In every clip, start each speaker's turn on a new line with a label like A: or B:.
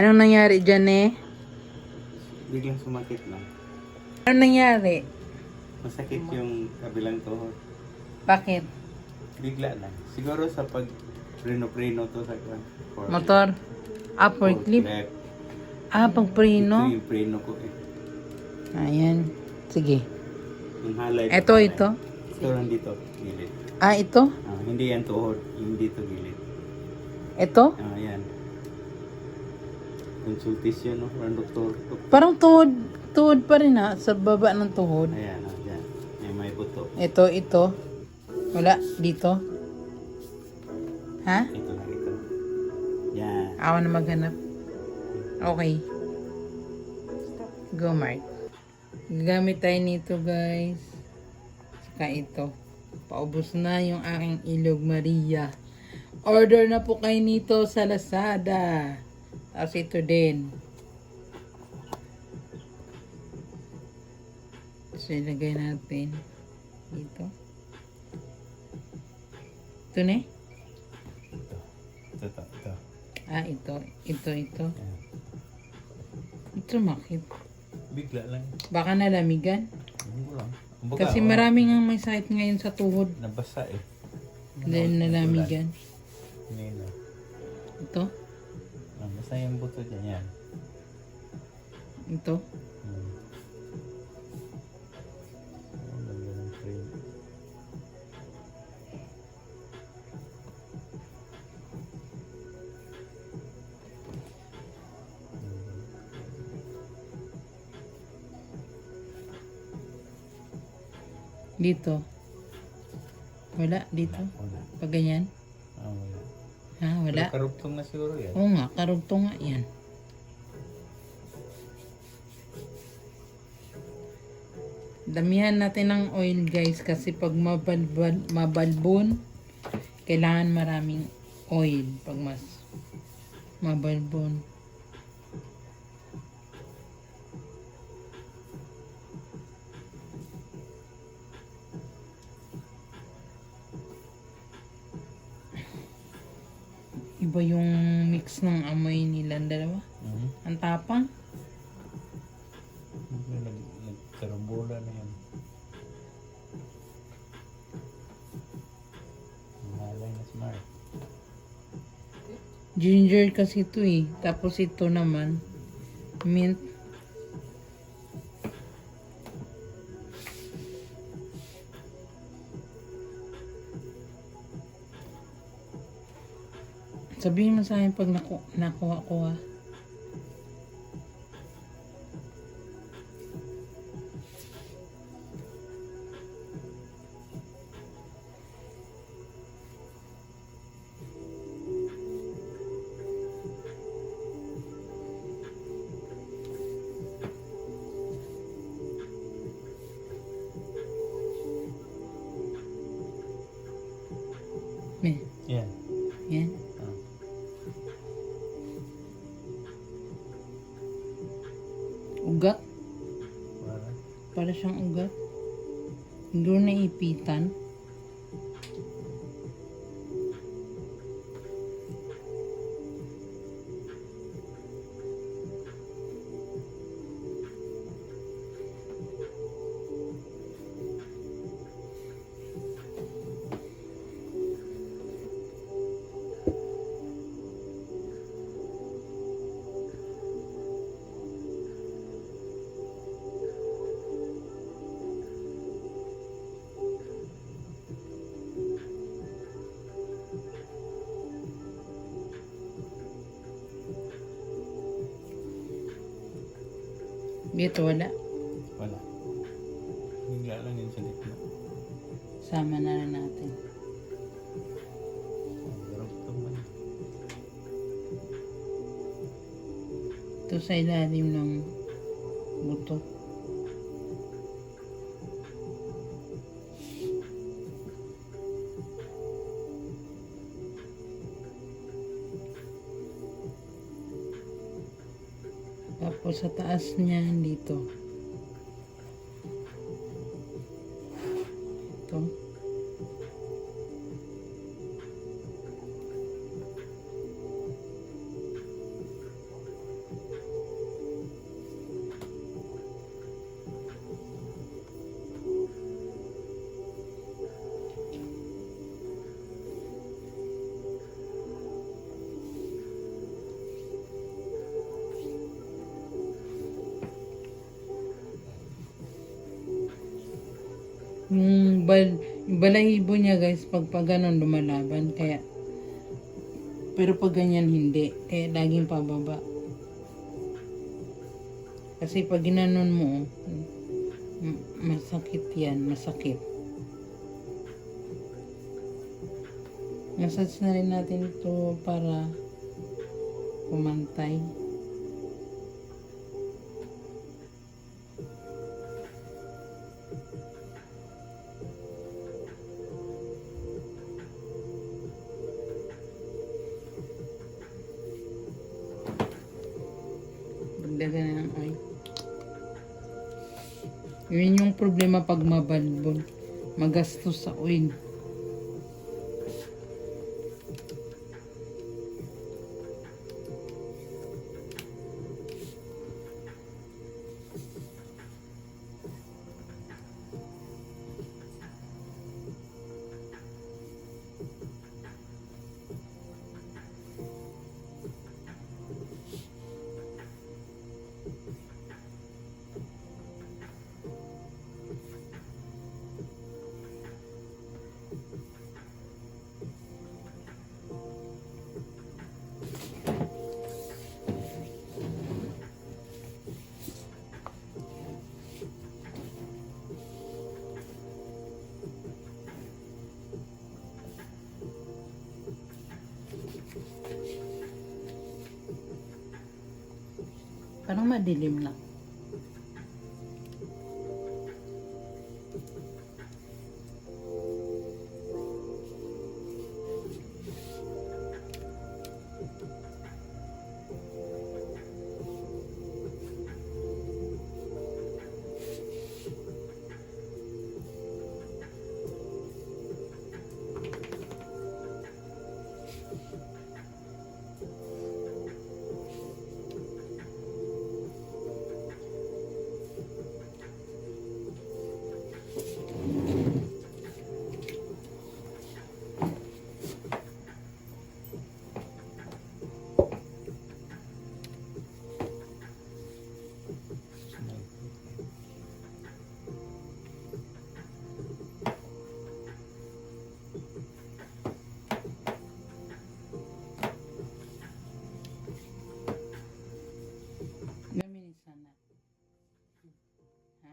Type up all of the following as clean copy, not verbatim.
A: Anong nangyari dyan eh?
B: Biglang sumakit lang.
A: Anong nangyari?
B: Masakit yung kabilang tuhod.
A: Bakit?
B: Bigla lang. Siguro sa pag preno to sa
A: Motor? Ah, forklift? Ah, pag preno?
B: Ito yung preno ko eh.
A: Ayan. Sige.
B: Yung halay.
A: Ito, ito.
B: Ito lang dito, gilid.
A: Ah, ito?
B: Hindi yan tuhod. Yung dito gilid.
A: Ito?
B: Yan. Consultation no? Parang doktor.
A: Parang tuhod. Tuhod pa rin ha. Sa baba ng tuhod.
B: Ayan, yan. May buto.
A: Ito. Wala. Dito. Ha?
B: Ito na ito. Yan.
A: Ako na maghanap. Okay. Go, Mark. Gagamit tayo nito, guys. Saka ito. Paubos na yung aking Ilog Maria. Order na po kayo nito sa Lazada. Tapos ito din. So, ilagay natin dito. Ito na eh.
B: Ito.
A: Ah, ito.
B: Yan.
A: Ito makit.
B: Bigla lang.
A: Baka nalamigan.
B: Hindi ko lang. Kumbaga,
A: Kasi maraming ang may sakit ngayon sa tuhod.
B: Nabasa eh.
A: Dahil nalamigan.
B: Hindi na.
A: Ito.
B: Basta yung buto dyan. Yan.
A: Ito.
B: Ang ganda ng frame.
A: Dito. Wala. Dito.
B: Wala.
A: Pag ganyan.
B: Wala.
A: Ha? Wala.
B: Pero karugtong na siguro yan.
A: Oo nga. Karugtong nga yan. Damihan natin ng oil guys. Kasi pag mabalbon, kailangan maraming oil. Pag mas mabalbon. Iba yung mix ng amoy nilang dalawa. Ang tapang.
B: Nagkarambola na yan. Malay na smart.
A: Ginger kasi ito eh. Tapos ito naman, mint. Sabihin mo sa akin pag nakuha ko ha.
B: Yan.
A: Yan. Ugat. Para siyang ugat. Doon na ipitan. Dito wala.
B: Wala. Bigla lang yun sa gitna.
A: Sama na rin natin.
B: Karugtong man.
A: Ito sa ilalim ng buto. Tapos sa taas niya dito. Ito. Yung balahibo niya guys, pag ganon lumalaban. Kaya, pero pag ganyan hindi. Kaya laging pababa. Kasi pag ginanon mo, masakit yan, masakit. Massage na rin natin ito para kumantay. Dagdagan na ng oil. Yun yung problema pag mabalbon. Magastos sa oil. Parang madilim na. Gamitin sana. Ha?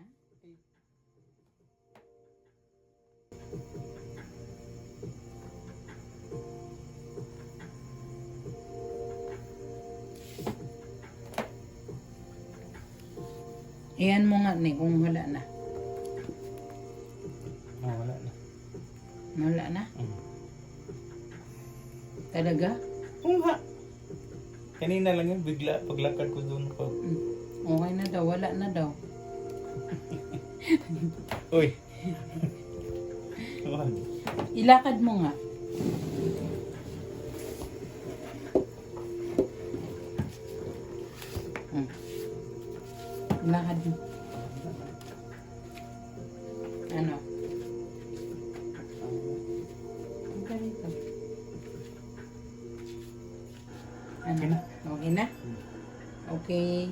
A: Iyan mo nga ni kung wala na.
B: Wala na.
A: Wala na? Talaga?
B: Oo nga. Kanina lang yun, bigla paglakad ko doon ko.
A: Okay na daw, wala na daw.
B: Uy. Wag.
A: Ilakad mo nga. Ilakad mo. Ano? Ang ganito. Ano?
B: Okay na.
A: Okay na? Okay.